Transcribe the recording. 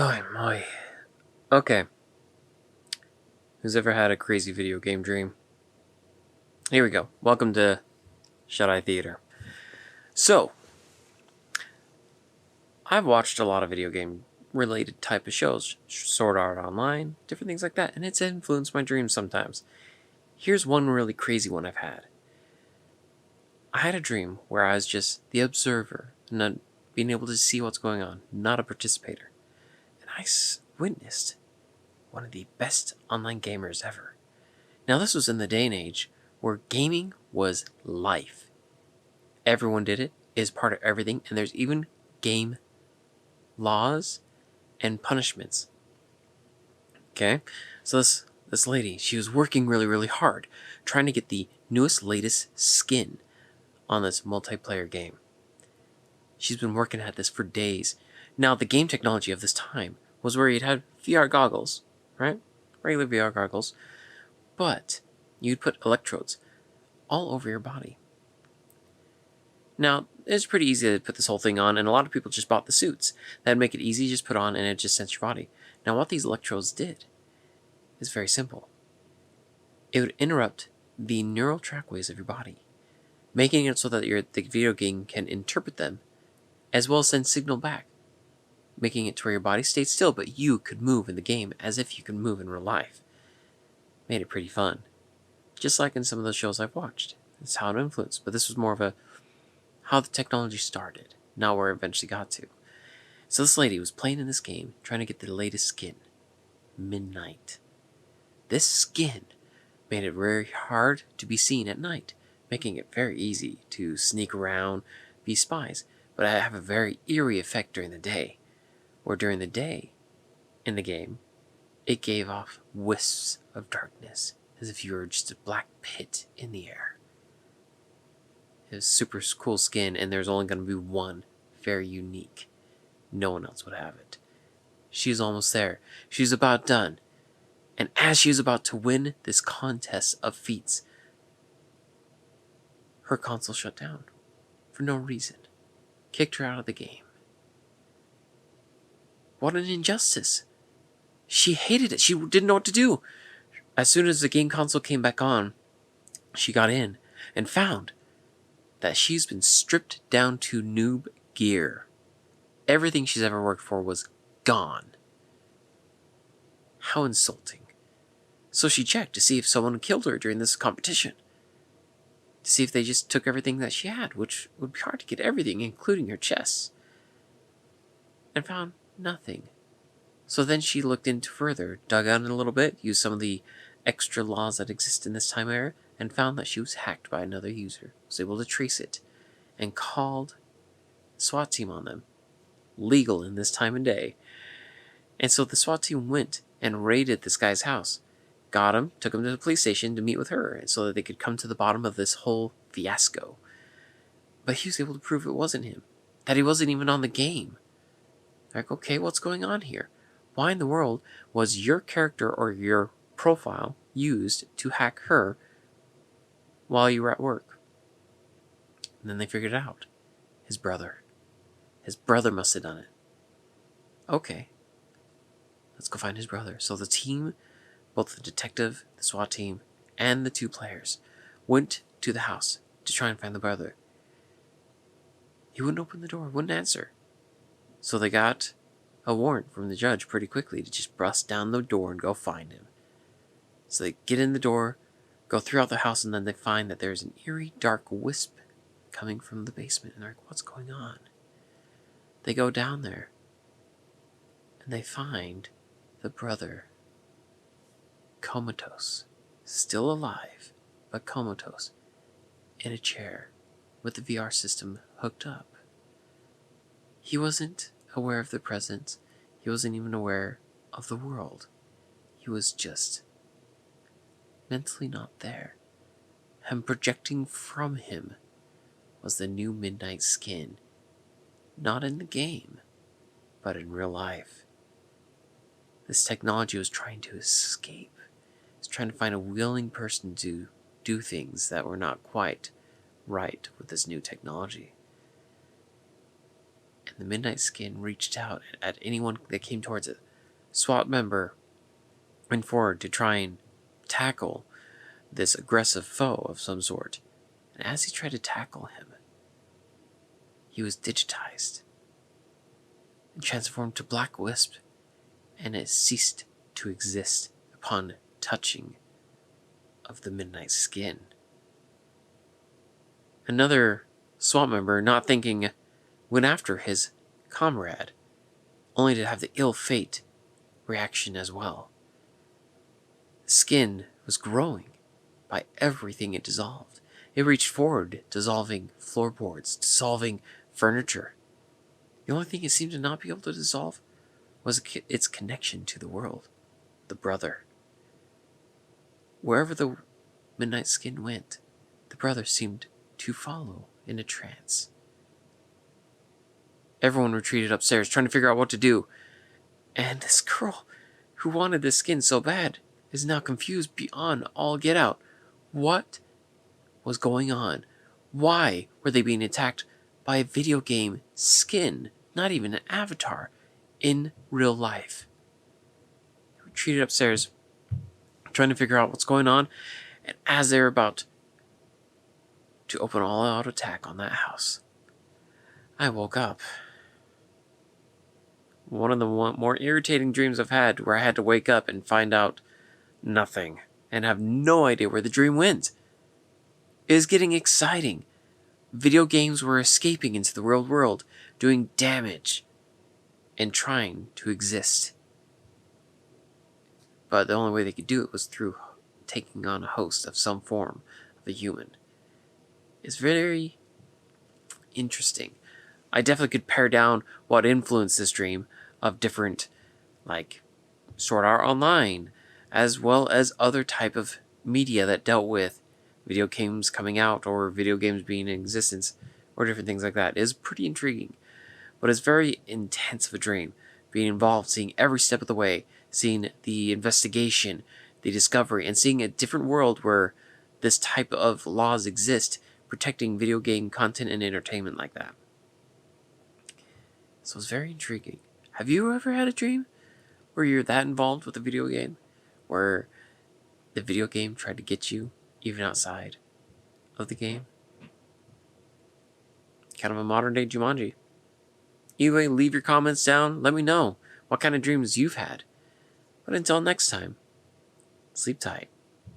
Oh my. Okay. Who's ever had a crazy video game dream? Here we go. Welcome to Shut Eye Theater. So, I've watched a lot of video game related type of shows, Sword Art Online, different things like that, and it's influenced my dreams sometimes. Here's one really crazy one I've had. I had a dream where I was just the observer, not being able to see what's going on, not a participator. And I witnessed one of the best online gamers ever. Now, this was in the day and age where gaming was life. Everyone did it, is part of everything, and there's even game laws and punishments. Okay? So this lady, she was working really, really hard, trying to get the newest, latest skin on this multiplayer game. She's been working at this for days. Now, the game technology of this time was where you'd have VR goggles, right? Regular VR goggles. But you'd put electrodes all over your body. Now, it's pretty easy to put this whole thing on, and a lot of people just bought the suits. That'd make it easy to just put on, and it just sense your body. Now, what these electrodes did is very simple. It would interrupt the neural trackways of your body, making it so that the video game can interpret them, as well as send signal back, making it to where your body stayed still, but you could move in the game as if you could move in real life. Made it pretty fun. Just like in some of the shows I've watched. That's how it influenced. But this was more of a how the technology started, not where it eventually got to. So this lady was playing in this game, trying to get the latest skin. Midnight. This skin made it very hard to be seen at night, making it very easy to sneak around, be spies. But I have a very eerie effect during the day, where during the day, in the game, it gave off wisps of darkness, as if you were just a black pit in the air. It was super cool skin, and there's only going to be one, very unique. No one else would have it. She's almost there. She's about done. And as she was about to win this contest of feats, her console shut down for no reason. Kicked her out of the game. What an injustice. She hated it. She didn't know what to do. As soon as the game console came back on, she got in and found that she's been stripped down to noob gear. Everything she's ever worked for was gone. How insulting. So she checked to see if someone killed her during this competition. To see if they just took everything that she had, which would be hard to get everything, including her chest. And found nothing. So then she looked into further, dug out a little bit, used some of the extra laws that exist in this time era, and found that she was hacked by another user. Was able to trace it, and called SWAT team on them. Legal in this time and day. And so the SWAT team went and raided this guy's house. Got him, took him to the police station to meet with her, and so that they could come to the bottom of this whole fiasco. But he was able to prove it wasn't him. That he wasn't even on the game. Like, okay, what's going on here? Why in the world was your character or your profile used to hack her while you were at work? And then they figured it out. His brother. His brother must have done it. Okay. Let's go find his brother. So the team, both the detective, the SWAT team, and the two players, went to the house to try and find the brother. He wouldn't open the door, wouldn't answer. So they got a warrant from the judge pretty quickly to just bust down the door and go find him. So they get in the door, go throughout the house, and then they find that there's an eerie, dark wisp coming from the basement. And they're like, what's going on? They go down there, and they find the brother comatose, still alive, but comatose, in a chair with the VR system hooked up. He wasn't aware of the presence. He wasn't even aware of the world. He was just mentally not there. And projecting from him was the new Midnight skin. Not in the game, but in real life. This technology was trying to escape. It was trying to find a willing person to do things that were not quite right with this new technology. and the Midnight Skin reached out at anyone that came towards it. SWAT member went forward to try and tackle this aggressive foe of some sort, and as he tried to tackle him, he was digitized and transformed to Black Wisp, and it ceased to exist upon touching of the Midnight Skin. Another SWAT member, not thinking, went after his comrade, only to have the ill fate reaction as well. The skin was growing by everything it dissolved. It reached forward, dissolving floorboards, dissolving furniture. The only thing it seemed to not be able to dissolve was its connection to the world, the brother. Wherever the Midnight Skin went, the brother seemed to follow in a trance. Everyone retreated upstairs, trying to figure out what to do. And this girl, who wanted this skin so bad, is now confused beyond all get out. What was going on? Why were they being attacked by a video game skin, not even an avatar, in real life? They retreated upstairs, trying to figure out what's going on, and as they were about to open all-out attack on that house, I woke up. One of the more irritating dreams I've had, where I had to wake up and find out nothing and have no idea where the dream went. It was getting exciting. Video games were escaping into the real world, doing damage and trying to exist. But the only way they could do it was through taking on a host of some form of a human. It's very interesting. I definitely could pare down what influenced this dream of different, like Sword Art Online, as well as other type of media that dealt with video games coming out or video games being in existence or different things like that. It is pretty intriguing, but it's very intense of a dream. Being involved, seeing every step of the way, seeing the investigation, the discovery, and seeing a different world where this type of laws exist, protecting video game content and entertainment like that. So it's very intriguing. Have you ever had a dream where you're that involved with a video game, where the video game tried to get you even outside of the game? Kind of a modern day Jumanji. Anyway, leave your comments down. Let me know what kind of dreams you've had. But until next time, sleep tight.